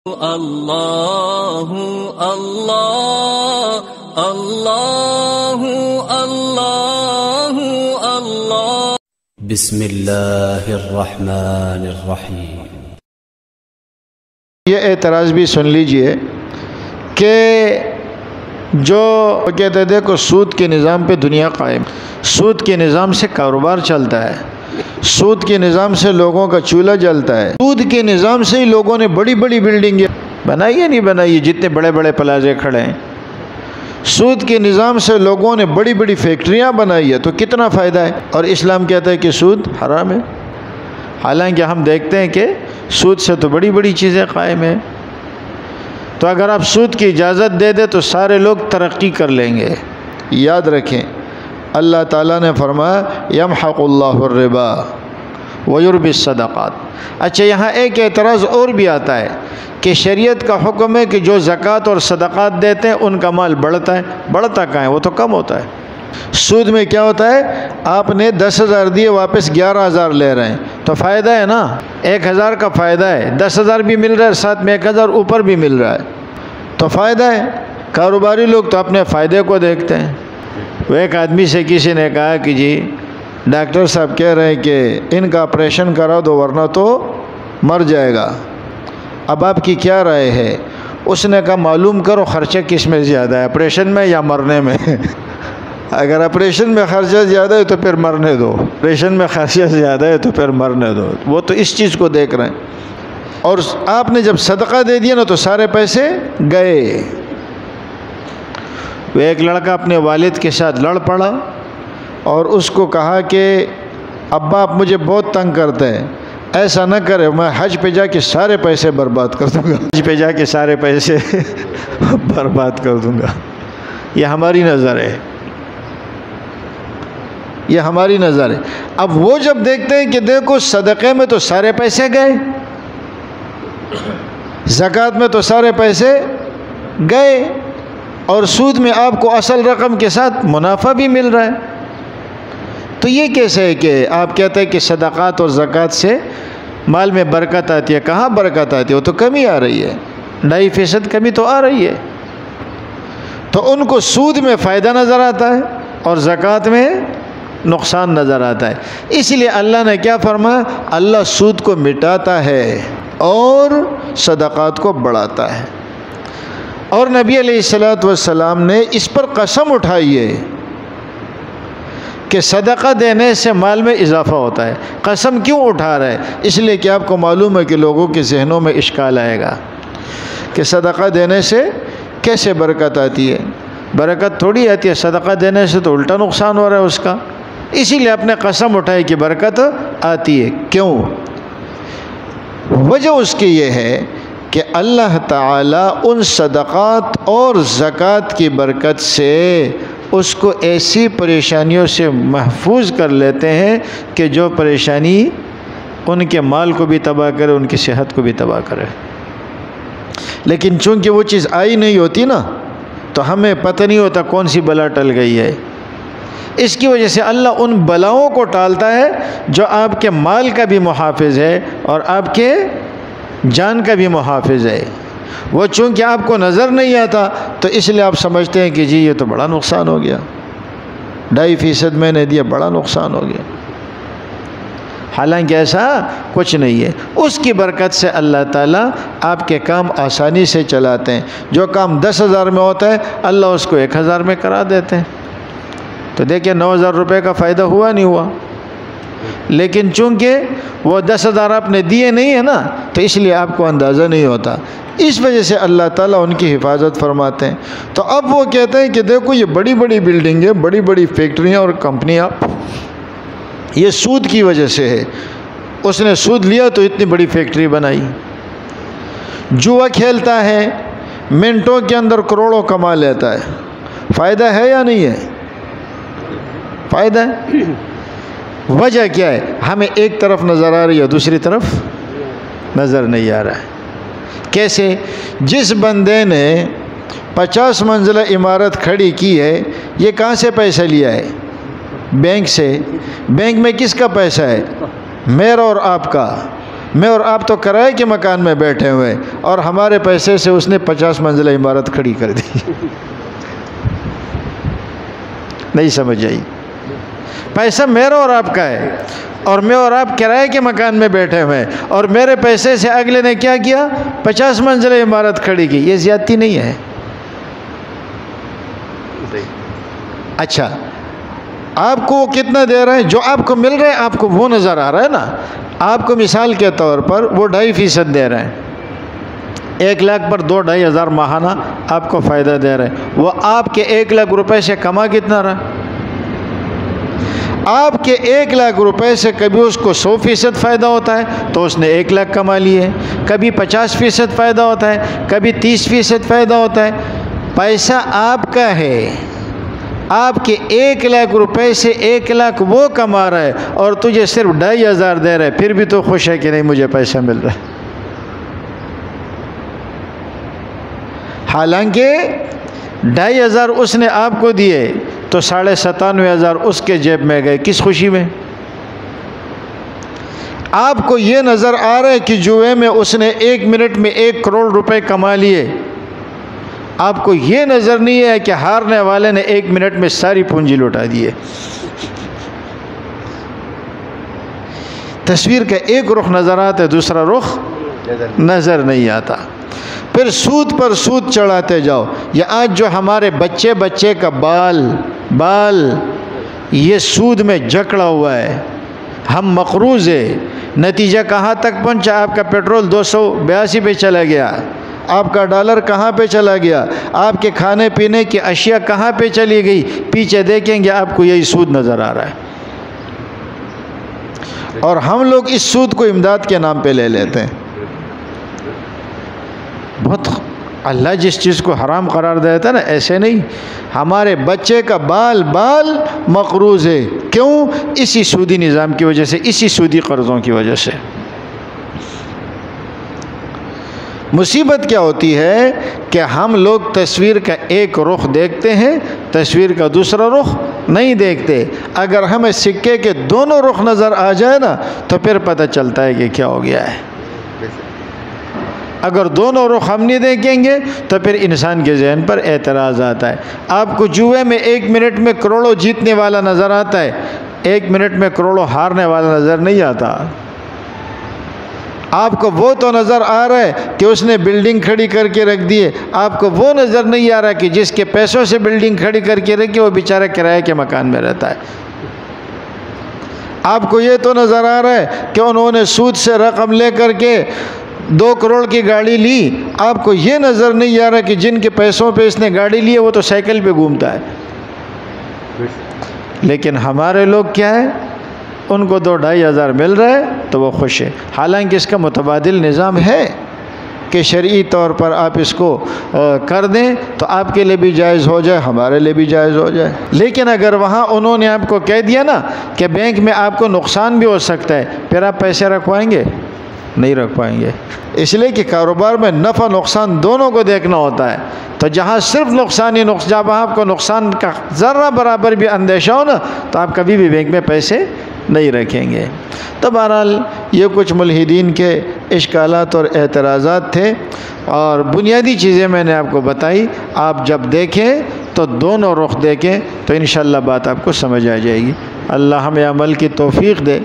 اللہ اللہ اللہ اللہ اللہ بسم اللہ الرحمن الرحیم۔ یہ اعتراض بھی سن لیجئے کہ جو کہتے دیکھو سود کے نظام پہ دنیا قائم، سود کے نظام سے کاروبار چلتا ہے، سود کے نظام سے لوگوں کا چولہا جلتا ہے، سود کے نظام سے ہی لوگوں نے بڑی بڑی بلڈنگیں بنائی یا نہیں بنائی، جتنے بڑے بڑے پلازے کھڑے ہیں، سود کے نظام سے لوگوں نے بڑی بڑی فیکٹریاں بنائی ہے، تو کتنا فائدہ ہے؟ اور اسلام کہتا ہے کہ سود حرام ہے، حالانکہ ہم دیکھتے ہیں کہ سود سے تو بڑی بڑی چیزیں قائم ہیں۔ تو اگر آپ سود کی اجازت دے دیں تو سارے لوگ ترقی کر لیں گے۔ یاد رکھیں اللہ تعالیٰ نے فرمایا یمحق اللہ الربا ویربی الصدقات۔ اچھا یہاں ایک اعتراض اور بھی آتا ہے کہ شریعت کا حکم ہے کہ جو زکوٰۃ اور صدقات دیتے ہیں ان کا مال بڑھتا ہے، بڑھتا کہاں ہے؟ وہ تو کم ہوتا ہے۔ سود میں کیا ہوتا ہے؟ آپ نے 10,000 دیے واپس 11,000 لے رہے ہیں تو فائدہ ہے نا، 1,000 کا فائدہ ہے، 10,000 بھی مل رہا ہے، ساتھ میں 1,000 اوپر بھی مل رہا ہے تو فائدہ ہے۔ کاروباری لوگ تو اپنے فائدے کو دیکھتے ہیں۔ وہ ایک آدمی سے کسی نے کہا کہ جی ڈاکٹر صاحب کہہ رہے ہیں کہ ان کا آپریشن کرا دو ورنہ تو مر جائے گا، اب آپ کی کیا رائے ہے؟ اس نے کہا معلوم کرو خرچہ کس میں زیادہ ہے، آپریشن میں یا مرنے میں؟ اگر آپریشن میں خرچہ زیادہ ہے تو پھر مرنے دو، آپریشن میں خرچہ زیادہ ہے تو پھر مرنے دو۔ وہ تو اس چیز کو دیکھ رہے ہیں۔ اور آپ نے جب صدقہ دے دیا نا تو سارے پیسے گئے۔ وہ ایک لڑکا اپنے والد کے ساتھ لڑ پڑا اور اس کو کہا کہ ابا آپ مجھے بہت تنگ کرتے ہیں، ایسا نہ کرے، میں حج پہ جا کے سارے پیسے برباد کر دوں گا، حج پہ جا کے سارے پیسے برباد کر دوں گا۔ یہ ہماری نظر ہے، یہ ہماری نظر ہے۔ اب وہ جب دیکھتے ہیں کہ دیکھو صدقے میں تو سارے پیسے گئے، زکوٰۃ میں تو سارے پیسے گئے، اور سود میں آپ کو اصل رقم کے ساتھ منافع بھی مل رہا ہے، تو یہ کیسے ہے کہ آپ کہتے ہیں کہ صدقات اور زکوٰۃ سے مال میں برکت آتی ہے؟ کہاں برکت آتی ہے؟ وہ تو کمی آ رہی ہے، 2.5% کمی تو آ رہی ہے۔ تو ان کو سود میں فائدہ نظر آتا ہے اور زکوٰۃ میں نقصان نظر آتا ہے۔ اس لیے اللہ نے کیا فرمایا؟ اللہ سود کو مٹاتا ہے اور صدقات کو بڑھاتا ہے۔ اور نبی علیہ السلام نے اس پر قسم اٹھائی ہے کہ صدقہ دینے سے مال میں اضافہ ہوتا ہے۔ قسم کیوں اٹھا رہا ہے؟ اس لیے کہ آپ کو معلوم ہے کہ لوگوں کے ذہنوں میں اشکال آئے گا کہ صدقہ دینے سے کیسے برکت آتی ہے؟ برکت تھوڑی آتی ہے، صدقہ دینے سے تو الٹا نقصان ہو رہا ہے اس کا۔ اسی لیے اپنے قسم اٹھائی کہ برکت آتی ہے۔ کیوں؟ وجہ اس کی یہ ہے کہ اللہ تعالیٰ ان صدقات اور زکوٰۃ کی برکت سے اس کو ایسی پریشانیوں سے محفوظ کر لیتے ہیں کہ جو پریشانی ان کے مال کو بھی تباہ کرے، ان کی صحت کو بھی تباہ کرے۔ لیکن چونکہ وہ چیز آئی نہیں ہوتی نا تو ہمیں پتہ نہیں ہوتا کون سی بلا ٹل گئی ہے۔ اس کی وجہ سے اللہ ان بلاؤں کو ٹالتا ہے جو آپ کے مال کا بھی محافظ ہے اور آپ کے جان کا بھی محافظ ہے۔ وہ چونکہ آپ کو نظر نہیں آتا تو اس لیے آپ سمجھتے ہیں کہ جی یہ تو بڑا نقصان ہو گیا، 2.5% میں نے دیا، بڑا نقصان ہو گیا، حالانکہ ایسا کچھ نہیں ہے۔ اس کی برکت سے اللہ تعالیٰ آپ کے کام آسانی سے چلاتے ہیں۔ جو کام 10,000 میں ہوتا ہے اللہ اس کو 1,000 میں کرا دیتے ہیں۔ تو دیکھیں 9,000 روپے کا فائدہ ہوا نہیں ہوا، لیکن چونکہ وہ 10,000 آپ نے دیے نہیں ہے نا تو اس لیے آپ کو اندازہ نہیں ہوتا۔ اس وجہ سے اللہ تعالیٰ ان کی حفاظت فرماتے ہیں۔ تو اب وہ کہتے ہیں کہ دیکھو یہ بڑی بڑی بلڈنگیں، بڑی بڑی فیکٹریاں اور کمپنیاں یہ سود کی وجہ سے ہے، اس نے سود لیا تو اتنی بڑی فیکٹری بنائی۔ جوا کھیلتا ہے، منٹوں کے اندر کروڑوں کما لیتا ہے، فائدہ ہے یا نہیں ہے؟ فائدہ ہے۔ وجہ کیا ہے؟ ہمیں ایک طرف نظر آ رہی ہے، دوسری طرف نظر نہیں آ رہا ہے۔ کیسے؟ جس بندے نے 50 منزلہ عمارت کھڑی کی ہے، یہ کہاں سے پیسہ لیا ہے؟ بینک سے۔ بینک میں کس کا پیسہ ہے؟ میرا اور آپ کا۔ میں اور آپ تو کرائے کے مکان میں بیٹھے ہوئے اور ہمارے پیسے سے اس نے 50 منزلہ عمارت کھڑی کر دی. نہیں سمجھ آئی؟ پیسہ میرا اور آپ کا ہے اور میں اور آپ کرائے کے مکان میں بیٹھے ہوئے اور میرے پیسے سے اگلے نے کیا کیا؟ 50 منزلہ عمارت کھڑی کی. یہ زیادتی نہیں ہے؟ اچھا آپ کو کتنا دے رہے ہیں؟ جو آپ کو مل رہا ہے آپ کو وہ نظر آ رہا ہے نا. آپ کو مثال کے طور پر وہ 2.5% دے رہے ہیں. 1 لاکھ پر 2-2.5 ماہانہ آپ کو فائدہ دے رہے ہیں. وہ آپ کے 1 لاکھ روپے سے کما کتنا رہا؟ آپ کے 1 لاکھ روپے سے کبھی اس کو 100% فائدہ ہوتا ہے تو اس نے 1 لاکھ کما لیے، کبھی 50% فائدہ ہوتا ہے، کبھی 30% فائدہ ہوتا ہے. پیسہ آپ کا ہے، آپ کے 1 لاکھ روپے سے 1 لاکھ وہ کما رہا ہے اور تجھے صرف 2.5 دے رہا ہے، پھر بھی تو خوش ہے کہ نہیں مجھے پیسہ مل رہا ہے. حالانکہ 2.5 اس نے آپ کو دیے تو 97,500 اس کے جیب میں گئے. کس خوشی میں؟ آپ کو یہ نظر آ رہا ہے کہ جوئے میں اس نے 1 منٹ میں 1 کروڑ روپے کما لیے. آپ کو یہ نظر نہیں ہے کہ ہارنے والے نے 1 منٹ میں ساری پونجی لوٹا دی ہے. تصویر کا ایک رخ نظر آتا ہے، دوسرا رخ نظر نہیں آتا. پھر سود پر سود چڑھاتے جاؤ. یہ آج جو ہمارے بچے کا بال یہ سود میں جکڑا ہوا ہے. ہم مقروض ہے. نتیجہ کہاں تک پہنچا؟ آپ کا پیٹرول 282 پہ چلا گیا، آپ کا ڈالر کہاں پہ چلا گیا، آپ کے کھانے پینے کی اشیاء کہاں پہ چلی گئی. پیچھے دیکھیں گے آپ کو یہی سود نظر آ رہا ہے. اور ہم لوگ اس سود کو امداد کے نام پہ لے لیتے ہیں. بہت اللہ جس چیز کو حرام قرار دیتا ہے نا، ایسے نہیں. ہمارے بچے کا بال مقروض ہے. کیوں؟ اسی سودی نظام کی وجہ سے، اسی سودی قرضوں کی وجہ سے. مصیبت کیا ہوتی ہے کہ ہم لوگ تصویر کا ایک رخ دیکھتے ہیں، تصویر کا دوسرا رخ نہیں دیکھتے. اگر ہمیں سکے کے دونوں رخ نظر آ جائے نا تو پھر پتہ چلتا ہے کہ کیا ہو گیا ہے. اگر دونوں رخ ہم نہیں دیکھیں گے تو پھر انسان کے ذہن پر اعتراض آتا ہے. آپ کو جوئے میں 1 منٹ میں کروڑوں جیتنے والا نظر آتا ہے، 1 منٹ میں کروڑوں ہارنے والا نظر نہیں آتا. آپ کو وہ تو نظر آ رہا ہے کہ اس نے بلڈنگ کھڑی کر کے رکھ دی ہے. آپ کو وہ نظر نہیں آ رہا کہ جس کے پیسوں سے بلڈنگ کھڑی کر کے رکھی وہ بیچارہ کرائے کے مکان میں رہتا ہے. آپ کو یہ تو نظر آ رہا ہے کہ انہوں نے سود سے رقم لے کر کے 2 کروڑ کی گاڑی لی. آپ کو یہ نظر نہیں آ رہا کہ جن کے پیسوں پہ اس نے گاڑی لی ہے وہ تو سائیکل پہ گھومتا ہے. لیکن ہمارے لوگ کیا ہے، ان کو 2-2.5 مل رہا ہے تو وہ خوش ہے. حالانکہ اس کا متبادل نظام ہے کہ شرعی طور پر آپ اس کو کر دیں تو آپ کے لیے بھی جائز ہو جائے، ہمارے لیے بھی جائز ہو جائے. لیکن اگر وہاں انہوں نے آپ کو کہہ دیا نا کہ بینک میں آپ کو نقصان بھی ہو سکتا ہے، پھر آپ پیسے رکھوائیں گے؟ نہیں رکھ پائیں گے. اس لیے کہ کاروبار میں نفع نقصان دونوں کو دیکھنا ہوتا ہے. تو جہاں صرف نقصان ہی نقصان، جب آپ کو نقصان کا ذرہ برابر بھی اندیشہ ہو نا تو آپ کبھی بھی بینک میں پیسے نہیں رکھیں گے. تو بہرحال یہ کچھ ملحدین کے اشکالات اور اعتراضات تھے اور بنیادی چیزیں میں نے آپ کو بتائی. آپ جب دیکھیں تو دونوں رخ دیکھیں تو انشاءاللہ بات آپ کو سمجھ آ جائے گی. اللہ ہمیں عمل کی توفیق دے.